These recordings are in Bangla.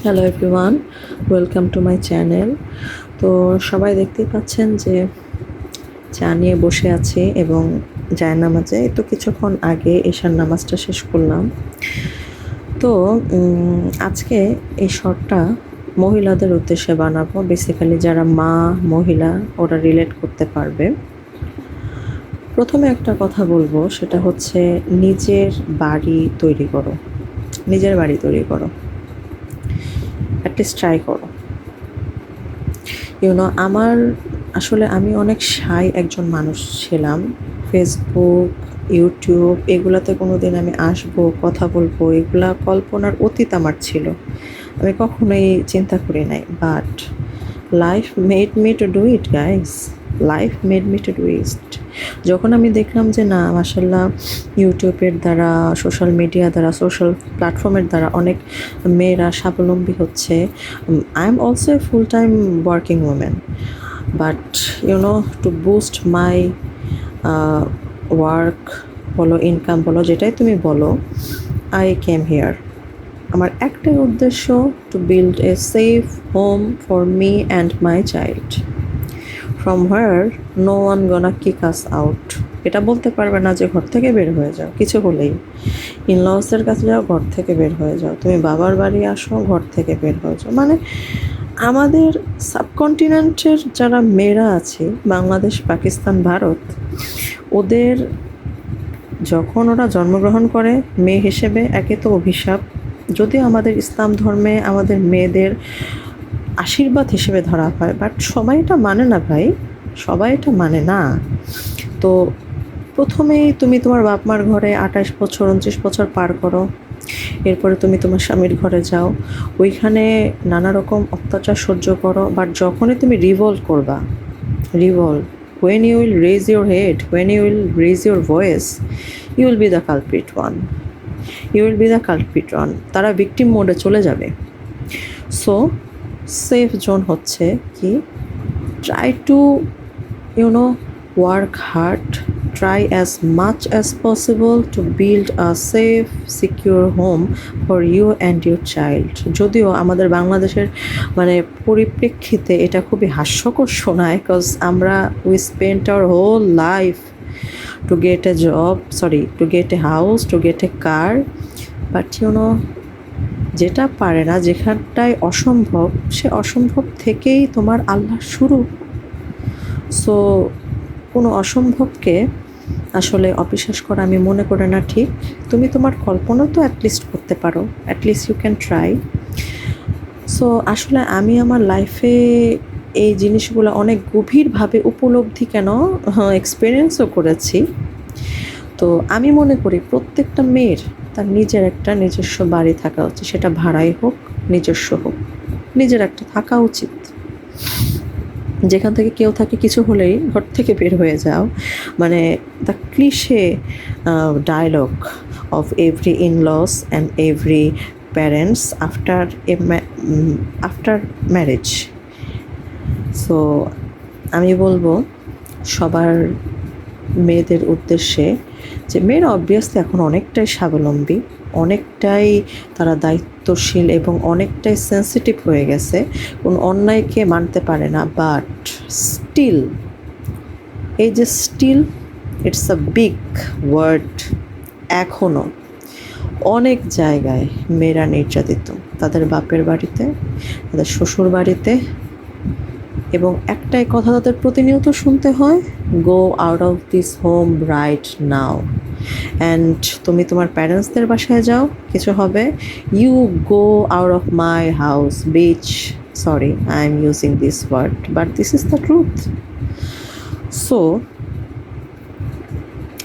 Hello everyone, welcome to my channel. তো সবাই দেখতেই পাচ্ছেন যে চা নিয়ে বসে আছি এবং জায়নামাজে তো কিছুক্ষণ আগে এশার নামাজটা শেষ করলাম। তো আজকে এই শর্টটা মহিলাদের উদ্দেশ্যে বানাবো। বেসিক্যালি যারা মা, মহিলা ওরা রিলেট করতে পারবে। প্রথমে একটা কথা বলবো, সেটা হচ্ছে নিজের বাড়ি তৈরি করো। নিজের বাড়ি তৈরি করো, অ্যাটলিস্ট ট্রাই করো। আমার আসলে আমি অনেক শাই একজন মানুষ ছিলাম। ফেসবুক, ইউটিউব এগুলাতে কোনো দিন আমি আসবো, কথা বলবো, এগুলা কল্পনার অতীত আমার ছিল। আমি কখনোই চিন্তা করি নাই, but life made me to do it guys. Life made me to do it. যখন আমি দেখলাম যে না, মাশাল্লাহ, ইউটিউবের দ্বারা, সোশ্যাল মিডিয়া দ্বারা, সোশ্যাল প্ল্যাটফর্মের দ্বারা অনেক মেয়েরা স্বাবলম্বী হচ্ছে। I am also a full time working women, but two boost my work বলো, ইনকাম বলো, যেটাই তুমি বলো, আই কেম হিয়ার। আমার একটাই উদ্দেশ্য, to build a safe home for me and my child, from where no one gonna kick us out. এটা বলতে পারবে না যে ঘর থেকে বের হয়ে যাও, কিছু হলেই ইনলসদের কাছে যাও, ঘর থেকে বের হয়ে যাও, তুমি বাবার বাড়ি আসো, ঘর থেকে বের হয়ে যাও। মানে আমাদের সাবকন্টিনেন্টের যারা মেয়েরা আছে, বাংলাদেশ, পাকিস্তান, ভারত, ওদের যখন ওরা জন্মগ্রহণ করে মেয়ে হিসেবে, একে তো অভিশাপ, যদিও আমাদের ইসলাম ধর্মে আমাদের মেয়েদের আশীর্বাদ হিসেবে ধরা হয়, বাট সবাই এটা মানে না ভাই, সবাই এটা মানে না। তো প্রথমেই তুমি তোমার বাপ মার ঘরে 28 বছর 29 বছর পার করো, এরপরে তুমি তোমার স্বামীর ঘরে যাও, ওইখানে নানা রকম অত্যাচার সহ্য করো, বাট যখনই তুমি রিভলভ করবা, revolve, when you will raise your head, when you will raise your voice, you will be the culprit one, you will be the culprit one. তারা ভিকটিম মোডে চলে যাবে। সো সেফ জোন হচ্ছে কি, try to work hard, try as much as possible to build a safe, secure home for you and your child. যদিও আমাদের বাংলাদেশের পরিপ্রেক্ষিতে এটা খুবই হাস্যকর শোনায়, বিকজ আমরা we spent our whole life to get a job, to get a house, to get a car, but যেটা পারে না, যেখানটায় অসম্ভব, সে অসম্ভব থেকেই তোমার আল্লাহ শুরু। সো কোনো অসম্ভবকে আসলে অবিশ্বাস করা আমি মনে করি না ঠিক। তুমি তোমার কল্পনা তো অ্যাটলিস্ট করতে পারো, at least you can try. So আসলে আমি আমার লাইফে এই জিনিসগুলো অনেক গভীরভাবে উপলব্ধি, এক্সপিরিয়েন্সও করেছি। তো আমি মনে করি প্রত্যেকটা মেয়ের তার নিজের একটা নিজস্ব বাড়ি থাকা উচিত, সেটা ভাড়াই হোক, নিজস্ব হোক, নিজের একটা থাকা উচিত, যেখান থেকে কেউ থাকে, কিছু হলেই ঘর থেকে বের হয়ে যাও। মানে the cliche dialogue of every in laws and every parents after marriage. So আমি বলবো সবার মেয়েদের উদ্দেশ্যে যে মেয়েরা অবভিয়াসলি এখন অনেকটাই স্বাবলম্বী, অনেকটাই তারা দায়িত্বশীল এবং অনেকটাই সেন্সিটিভ হয়ে গেছে, কোনো অন্যায়কে মানতে পারে না। বাট স্টিল, এই যে still, it's a big word. এখনও অনেক জায়গায় মেয়েরা নির্যাতিত, তাদের বাপের বাড়িতে, তাদের শ্বশুর বাড়িতে, এবং একটাই কথা তাদের প্রতিনিয়ত শুনতে হয়, go out of this home right now. And তুমি তোমার প্যারেন্টসদের বাসায় যাও, কিছু হবে, you go out of my house bitch, sorry I am using this word, but this is the truth. So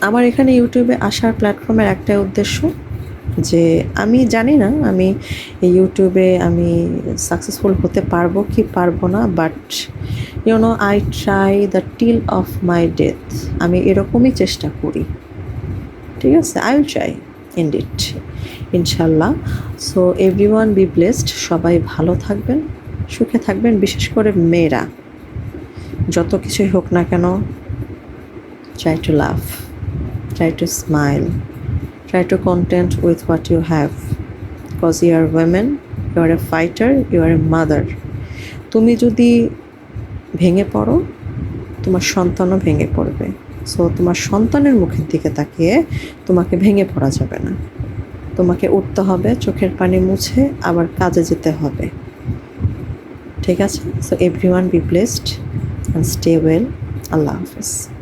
আমার এখানে ইউটিউবে আসার প্ল্যাটফর্মের একটাই উদ্দেশ্য, যে আমি জানি না আমি এই ইউটিউবে আমি সাকসেসফুল হতে পারবো কি পারবো না, but I try the till of my death. আমি এরকমই চেষ্টা করি, ঠিক আছে? আই উইল ট্রাই ইনডিড, ইনশাল্লাহ। সো এভরিওয়ান বি ব্লেসড, সবাই ভালো থাকবেন, সুখে থাকবেন, বিশেষ করে মেয়েরা, যত কিছুই হোক না কেন, try to love, try to smile, try to content with what you have, because you are women, you are a fighter, you are a mother. তুমি যদি ভেঙে পড়ো, তোমার সন্তানও ভেঙে পড়বে। সো তোমার সন্তানের মুখের দিকে তাকিয়ে তোমাকে ভেঙে পড়া যাবে না। তোমাকে উঠতে হবে, চোখের পানি মুছে আবার কাজে যেতে হবে। ঠিক আছে? So everyone be blessed and stay well. আল্লাহ হাফেজ।